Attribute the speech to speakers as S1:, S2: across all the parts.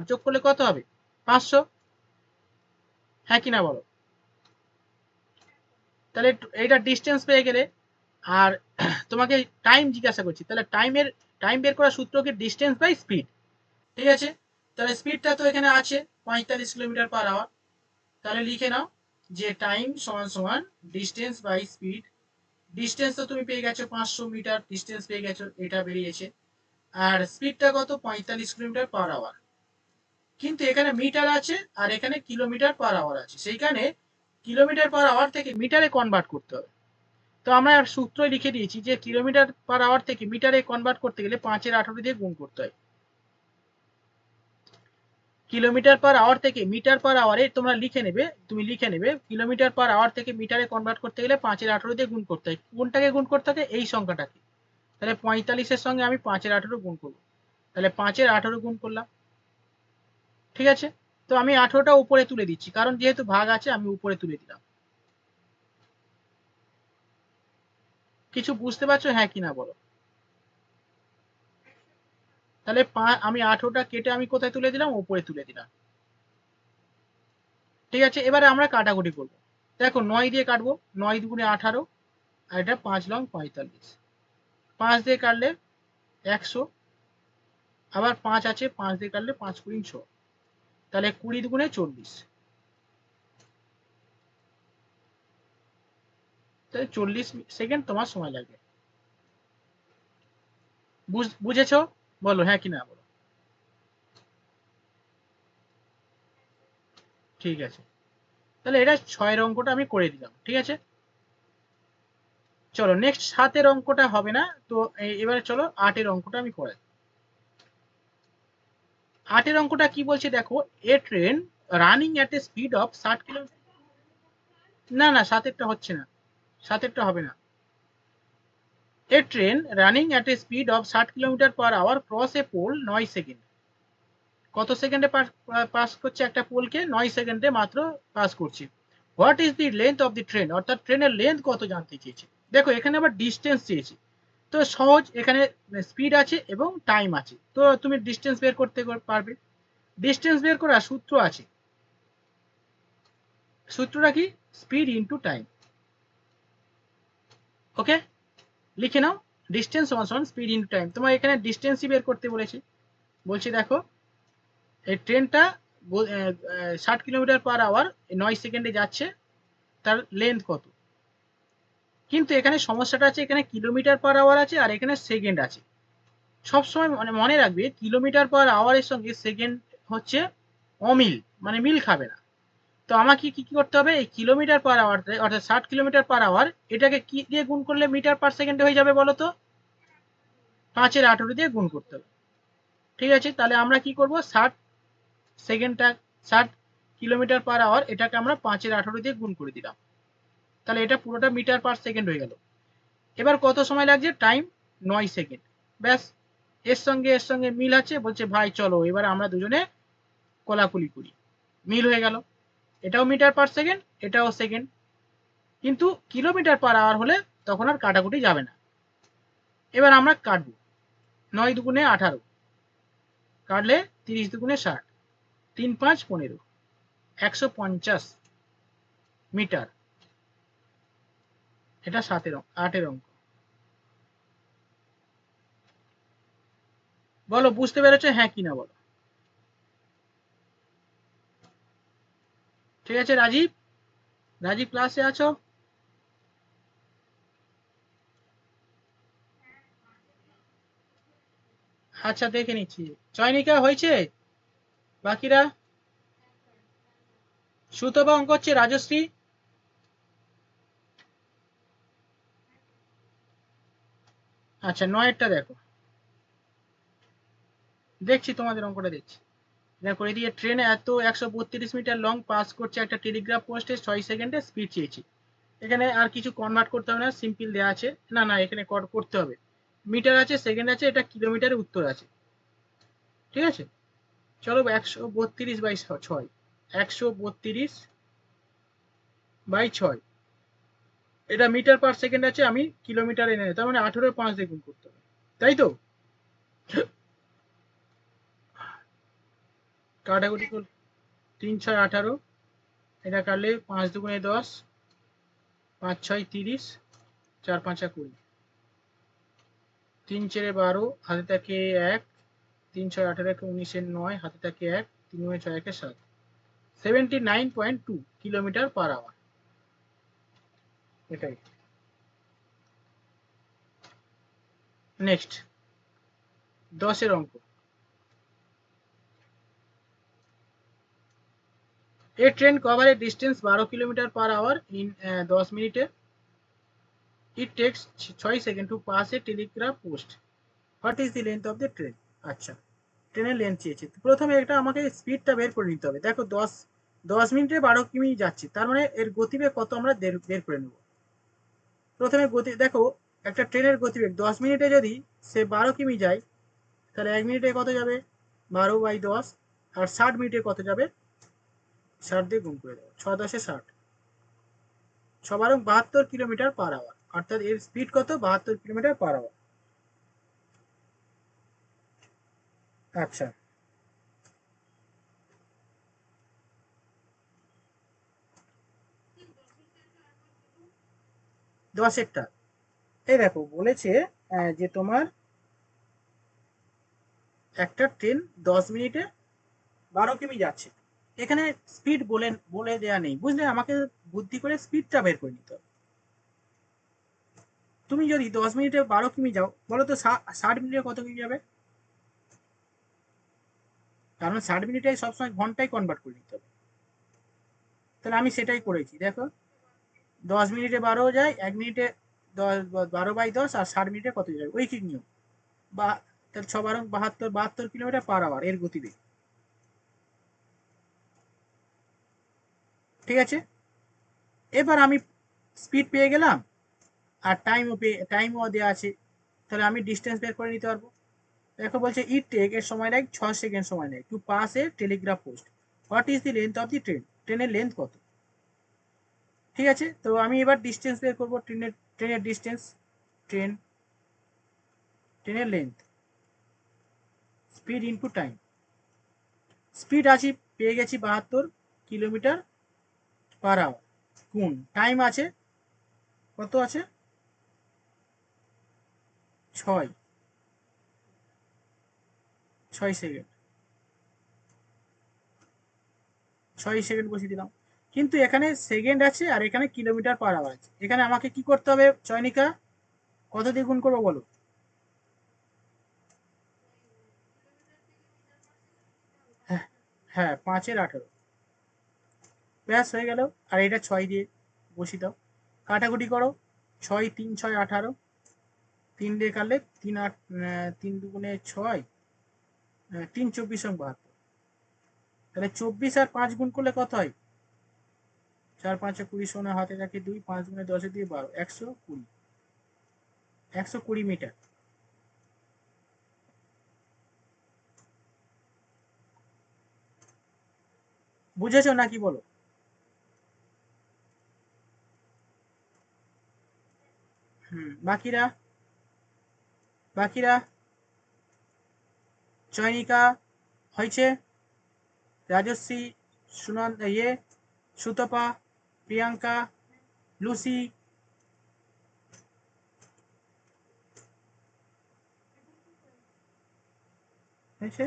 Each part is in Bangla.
S1: যোগ করলে কত হবে? 500। হ্যাঁ কি না বলো? তাহলে এইটা ডিস্টেন্স পেয়ে গেলে, আর তোমাকে টাইম জিজ্ঞাসা করছি, তাহলে টাইম বের করার সূত্র কি ডিস্টেন্স বাই স্পিড। ঠিক আছে, তাহলে স্পিডটা তো এখানে আছে 45 কিলোমিটার/আওয়ার। তাহলে লিখে নাও যে টাইম সমান সমান ডিস্টেন্স বাই স্পিড। ডিস্টেন্স তো তুমি পেয়ে গেছো 500 মিটার ডিস্টেন্স পেয়ে গেছো, এটা বেরিয়েছে। আর স্পিডটা কত? 45 কিলোমিটার/আওয়ার। কিন্তু এখানে মিটার আছে আর এখানে কিলোমিটার/আওয়ার আছে, সেইখানে কিলোমিটার/আওয়ার থেকে মিটারে কনভার্ট করতে হবে। তো আমরা সূত্রই লিখে দিয়েছি যে কিলোমিটার/আওয়ার থেকে মিটারে কনভার্ট করতে গেলে 5-18 দিয়ে গুণ করতে হয়। কিলোমিটার/আওয়ার থেকে মিটার/আওয়ারে তোমরা লিখে নেবে কিলোমিটার/আওয়ার থেকে মিটারে কনভার্ট করতে গেলে 5-18 দিয়ে গুণ করতে হয়। কোনটাকে গুণ করতে হবে? এই সংখ্যাটাকে। তাহলে 45-এর সঙ্গে আমি 5-18 গুণ করবো, তাহলে 5-18 গুণ করলাম। ঠিক আছে, তো আমি 18টা উপরে তুলে দিচ্ছি, কারণ যেহেতু ভাগ আছে আমি উপরে তুলে দিলাম। কিছু বুঝতে পারছো হ্যাঁ কিনা বলো? তাহলে আমি 18টা কেটে আমি কোথায় তুলে দিলাম? উপরে তুলে দিলাম। ঠিক আছে, এবারে আমরা কাটাকুটি করবো। দেখো 9 দিয়ে কাটবো, 9 দুগুণে 18, আর এটা 5 লং 45। 5 দিয়ে কাটলে 100, আবার 5 আছে, 5 দিয়ে কাটলে 5 কুড়ি 100, তাহলে 20 দুগুণে 40। তাহলে 40 সেকেন্ড তোমার সময় লাগবে। বুঝেছো? বলো হ্যাঁ কি না বলো। ঠিক আছে, তাহলে এটা 6-এর অঙ্কটা আমি করে দিলাম। ঠিক আছে, চলো নেক্সট 7-এর অঙ্কটা হবে না তো, এবারে চলো 8-এর অঙ্কটা আমি করাই। 8-এর অঙ্কটা কি বলছে দেখো, a train running at a speed of 60 kilometre. না না, 7-এরটা হচ্ছে না, 7-এরটা হবে না। A train running at a speed of 60 kilometre per hour cross a pole 9 second. কত সেকেন্ডে পাস করছে একটা পোলকে? 9 সেকেন্ডে মাত্র পাস করছে। What is the length of the train, অর্থাৎ ট্রেনের লেন্থ কত জানতে চেয়েছে। দেখো এখানে আবার ডিস্টেন্স চেয়েছে, তো সহজ, এখানে স্পিড আছে এবং টাইম আছে, তো তুমি ডিস্টেন্স বের করতে পারবে। ডিস্টেন্স বের করার সূত্র আছে, সূত্রটা কি? Speed into time. ওকে, লিখে নাও, ডিস্টেন্স সমান সমান স্পিড ইনটু টাইম। তোমার এখানে ডিস্টেন্সই বের করতে বলেছে। বলছি দেখো, এই ট্রেনটা 60 কিলোমিটার/আওয়ার 9 সেকেন্ডে যাচ্ছে, তার লেন্থ কত। কিন্তু এখানে সমস্যাটা আছে, এখানে কিলোমিটার/আওয়ার আছে আর এখানে সেকেন্ড আছে। সবসময় মানে মনে রাখবে, কিলোমিটার/আওয়ারের সঙ্গে সেকেন্ড হচ্ছে অমিল, মানে মিল খাবে না। তো আমাকে কি করতে হবে? এই কিলোমিটার/আওয়ার অর্থাৎ 60 কিলোমিটার/আওয়ার, এটাকে কি দিয়ে গুণ করলে মিটার/সেকেন্ডে হয়ে যাবে বলো তো? 5-18 দিয়ে গুণ করতে হবে। ঠিক আছে, তাহলে আমরা কি করব? 60 সেকেন্ডটা, 60 কিলোমিটার/আওয়ার, এটাকে আমরা 5-18 দিয়ে গুণ করে দিলাম। তাহলে এটা পুরোটা মিটার/সেকেন্ড হয়ে গেল। এবার কত সময় লাগছে? Time 9 second. ব্যাস, এর সঙ্গে মিল আছে, বলছে ভাই চলো এবার আমরা দুজনে কোলাকুলি করি। মিল হয়ে গেল, এটাও মিটার/সেকেন্ড, এটাও সেকেন্ড। কিন্তু কিলোমিটার/আওয়ার হলে তখন আর কাটাকুটি যাবে না। এবার আমরা কাটবো। 9 দুগুণে 18, কাটলে 30 দুগুণে 60, 3-5 15, 150 মিটার। এটা 8-এর অঙ্ক। বলো বুঝতে পেরেছো হ্যাঁ কি না বলো? ঠিক আছে, রাজীব, রাজীব ক্লাসে আছো? আচ্ছা দেখে নিচ্ছি। চয়নিকা হয়েছে? বাকিরা? সুতপা অঙ্ক হচ্ছে, রাজশ্রী? আচ্ছা 9-এরটা দেখো, দেখছি তোমাদের অঙ্কটা দেখছি। দেখো এদিকে ট্রেন এত 132 মিটার লং পাস করছে একটা টেলিগ্রাফ পোস্টে 6 সেকেন্ডে, স্পিড চেয়েছি। এখানে আর কিছু কনভার্ট করতে হবে না, সিম্পল দেওয়া আছে। না না, এখানে করতে হবে। মিটার আছে, সেকেন্ড আছে, এটা কিলোমিটারে উত্তর আছে। ঠিক আছে, চলো 132/6, 132/6, এটা মিটার/সেকেন্ড আছে, আমি কিলোমিটার এনে, তার মানে 18-5 দিয়ে গুণ করতে হবে, তাই তো? কাটাকুটি 3 6 18, এটা কাটলে 5 দুগুণে 10, 5 6 30, 4 5 20, 3 4 12, হাতে থাকে 1, 3 6 18 19 9, হাতে থাকে 1, 3 9 6 7, 79.2 কিলোমিটার পার আওয়ার। এটাই। নেক্সট 10 এর অঙ্ক। A train cover a distance 12 kilometre per hour in 10 মিনিটে। It takes 6 second to pass a telegraph post. What is the length of the train? আচ্ছা, ট্রেনের লেন্থ চেয়েছে। প্রথমে এটা আমাকে স্পিডটা বের করে নিতে হবে। দেখো 10 মিনিটে 12 কিমি যাচ্ছে, তার মানে এর গতিবেগ কত আমরা বের করে নেব। প্রথমে গতি দেখো, একটা ট্রেনের গতিবেগ 10 মিনিটে যদি সে 12 কিমি যায়, তাহলে 1 মিনিটে কত যাবে? 12/10। আর 60 মিনিটে কত যাবে? 60 দিয়ে গুণ করে দেবো, 6 10 60, 72 কিলোমিটার পার আওয়ার। অর্থাৎ এর স্পিড কত? 72 কিলোমিটার পার আওয়ার। আচ্ছা, দশেরটা এই দেখো বলেছে যে তোমার একটা ট্রেন 10 মিনিটে 12 কিমি যাচ্ছে। এখানে স্পিড বলে দেয়া নেই, বুঝলে? আমাকে বুদ্ধি করে স্পিডটা বের করে নিতে হবে। তুমি যদি 10 মিনিটে 12 কিমি যাও, বলো তো 60 মিনিটে কত কিমি যাবে? কারণ 60 মিনিটে সবসময় ঘন্টায় কনভার্ট করে নিতে হবে। তাহলে আমি সেটাই করেছি। দেখো 10 মিনিটে 12 যায়, 1 মিনিটে 12/10, আর 60 মিনিটে কত যাবে? ওই কি নিয়ম বা তাহলে 6 12 72 কিলোমিটার পার আওয়ার এর গতিবেগ। ঠিক আছে, এবার আমি স্পিড পেয়ে গেলাম, আর টাইমও দেওয়া আছে, তাহলে আমি ডিস্টেন্স বের করে নিতে পারবো। দেখো বলছে ইট টেক, এর সময় নেয় 6 সেকেন্ড সময় নেয় to pass a telegraph post. What is the length of the train? ট্রেনের লেন্থ কত? ঠিক আছে, তো আমি এবার ডিস্টেন্স বের করবো। ট্রেনের ডিস্টেন্স, ট্রেন ট্রেনের length, speed into time. Speed আছে, পেয়ে গেছি 72 কিলোমিটার পার আওয়ার, গুণ টাইম আছে, কত আছে? 6 সেকেন্ড, 6 সেকেন্ড বসিয়ে দিলাম। কিন্তু এখানে সেকেন্ড আছে আর এখানে কিলোমিটার পার আওয়ার আছে। এখানে আমাকে কি করতে হবে চয়নিকা? কত দিয়ে গুণ করবো বলো? হ্যাঁ হ্যাঁ, 5/18, ব্যাস হয়ে গেল। আর এটা 6 দিয়ে বসিয়ে দাও, কাটাকুটি করো। 6 3 6 18, 3 দিয়ে কাটলে 3 8, 3 দুগুণে 6, 3 24 72। তাহলে 24 আর 5 গুণ করলে কত হয়? 4 5 20, সোনা হাতে থাকে 2, 5 গুণে 10 দিয়ে 12, 120, 120 মিটার। বুঝেছো নাকি বলো? বাকিরা, বাকিরা চয়নিকা হয়েছে, রাজশ্রী, সুনন্দ, সুতপা, প্রিয়াঙ্কা, লুসি, হয়েছে।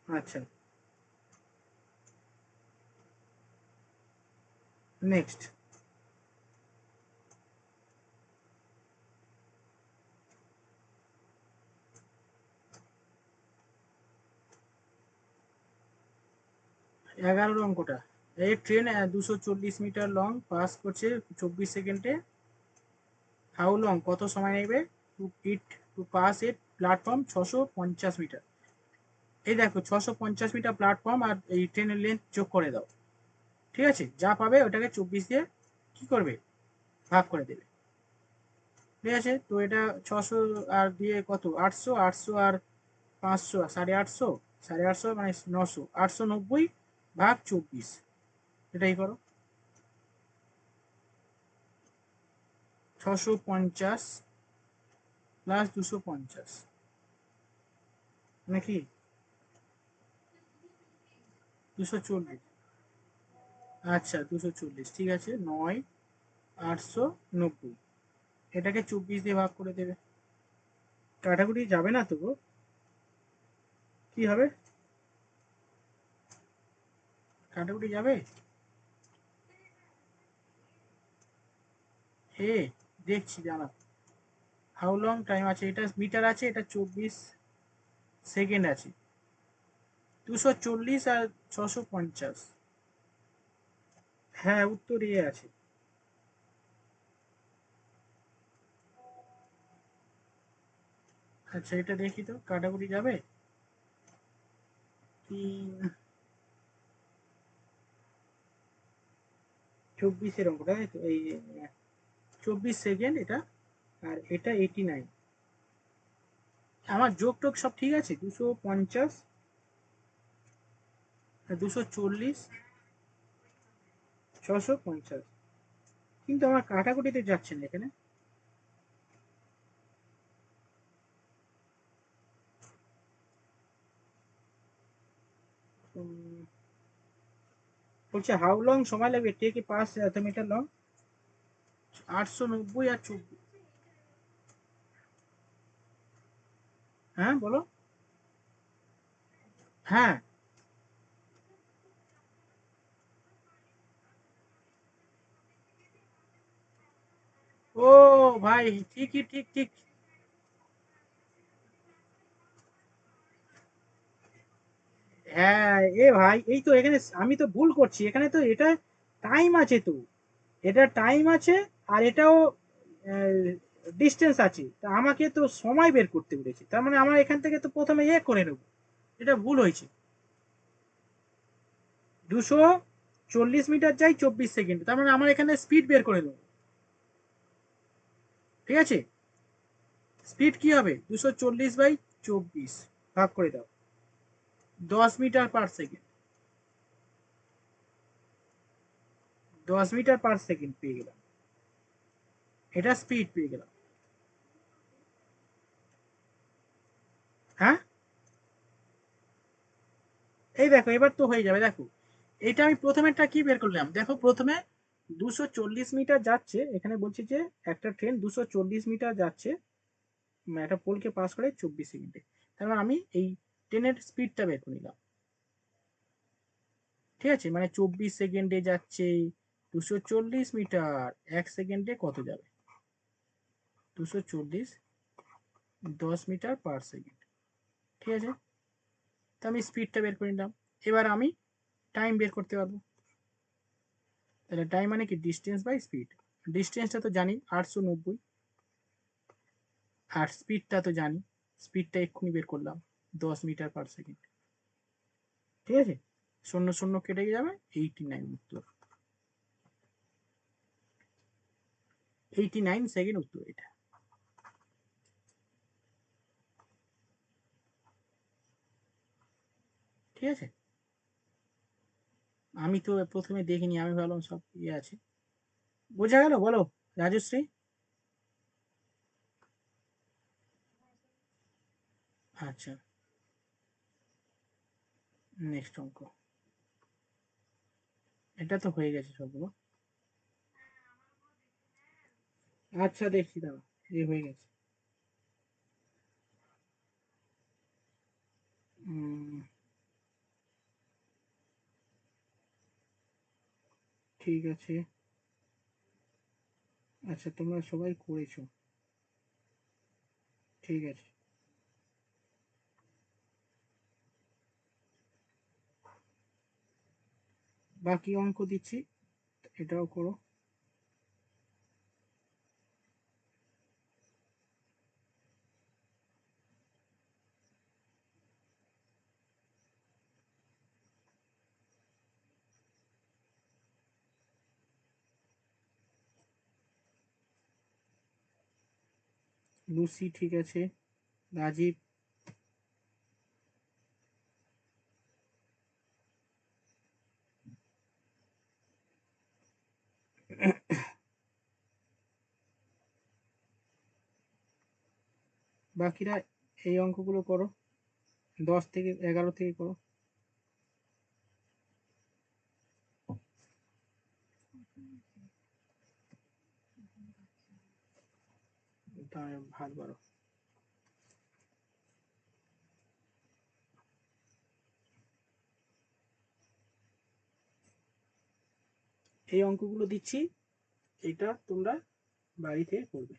S1: আচ্ছা, নেক্সট। এগারোর অঙ্কটা, এই ট্রেন 240 মিটার লং পাস করছে 24 সেকেন্ডে। হাউ লং, কত সময় নেবে to pass a platform 650 metre. এই দেখো 650 মিটার প্ল্যাটফর্ম, আর এই ট্রেনের লেন্থ যোগ করে দাও। ঠিক আছে, যা পাবে ওটাকে 24 দিয়ে কি করবে? ভাগ করে দেবে। ঠিক আছে, তো এটা 600 আর দিয়ে কত? 800, 800 আর 500, 850, 850 মানে 900, 890 ভাগ 24, এটাই করো। 650 প্লাস 250, নাকি 240? আচ্ছা 240, ঠিক আছে। 9,890, এটাকে 24 দিয়ে ভাগ করে দেবে। কাটাকুটি যাবে না তো গো? কি হবে? কাটাকুটি যাবে? হে, দেখছি জানা। হাউ লং টাইম আছে, এটা মিটার আছে, এটা 24 সেকেন্ড আছে। 240 আর 650। হ্যাঁ, উত্তর এ আছে। আচ্ছা এটা দেখি তো, কাটাকুটি যাবে? 24 অঙ্কটা, তাই তো? এই 24 সেকেন্ড এটা, আর এটা 89। আমার যোগ টোগ সব ঠিক আছে। 250, 240, 650, কিন্তু আমার কাটাকুটিতে যাচ্ছে না এখানে। বলছে হাউ লং সময় লাগবে টেক এ পাস এত মিটার লং। 890 আর 24। হ্যাঁ বলো। হ্যাঁ। ও ভাই, ঠিকই, ঠিক ঠিক। হ্যাঁ এ ভাই, এই তো এখানে আমি তো ভুল করছি, এখানে তো এটা টাইম আছে তো, এটা টাইম আছে, আর এটাও ডিস্টেন্স আছে, তা আমাকে তো সময় বের করতে বলেছে, তার মানে আমার এখান থেকে তো প্রথমে করে নেবো। এটা ভুল হয়েছে। 240 মিটার যাই 24 সেকেন্ড, তার মানে আমার এখানে স্পিড বের করে নেবো। ঠিক আছে, স্পিড কি হবে? 240/24 ভাগ করে দাও, 10 metre per second. 10 metre per second পেয়ে গেলাম, এটা স্পিড পেয়ে গেলাম। হ্যাঁ, এই দেখো এবার তো হয়ে যাবে, দেখো। এটা আমি প্রথমেরটা কি বের করলাম, দেখো প্রথমে 240 মিটার যাচ্ছে, এখানে বলছি যে একটা ট্রেন 240 মিটার যাচ্ছে, একটা পোলকে পাস করে 24 সেকেন্ডে। তার মানে আমি এই ট্রেনের স্পিডটা বের করে নিলাম। ঠিক আছে, মানে 24 সেকেন্ডে যাচ্ছে 240 মিটার, 1 সেকেন্ডে কত যাবে? 240, 10 মিটার পার সেকেন্ড। ঠিক আছে, তো আমি স্পিডটা বের করে নিলাম। এবার আমি টাইম বের করতে পারবো। তাহলে টাইম মানে কি? Distance by speed. ডিস্টেন্সটা তো জানি 890, আর স্পিডটা তো জানি, স্পিডটা এক্ষুনি বের করলাম 10 মিটার পার সেকেন্ড। ঠিক আছে, শূন্য শূন্য কেটে যাবে, 89 উত্তর। 89 সেকেন্ড উত্তর এটা। ঠিক আছে, আমি তো প্রথমে দেখিনি, আমি ভাবলাম সব আছে। বোঝা গেল বলো রাজশ্রী? আচ্ছা, নেক্সট অঙ্ক। এটা তো হয়ে গেছে সবগুলো। আচ্ছা দেখছি, দাঁড়া, এ হয়ে গেছে। উম, ঠিক আছে। আচ্ছা তোমরা সবাই করেছো, ঠিক আছে। বাকি অঙ্ক দিচ্ছি, এটাও করো। লুসি ঠিক আছে, রাজীব বাকিরা এই অঙ্কগুলো করো, 10 থেকে 11 থেকে করো। তাহলে ভাগ বাড়ো। এই অঙ্কগুলো দিচ্ছি, এটা তোমরা বাড়িতে করবে।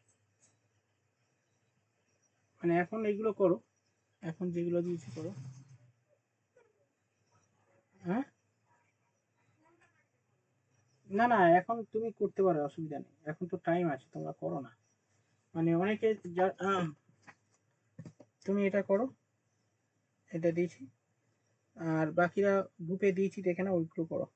S1: মানে এখন এইগুলো করো, এখন যেগুলো দিয়েছি করো। হ্যাঁ, না না, এখন তুমি করতে পারো, অসুবিধা নেই, এখন তো টাইম আছে, তোমরা করো না। মানে অনেকে তুমি এটা করো, এটা দিয়েছি, আর বাকিরা গ্রুপে দিয়েছি দেখে না, ওইগুলো করো।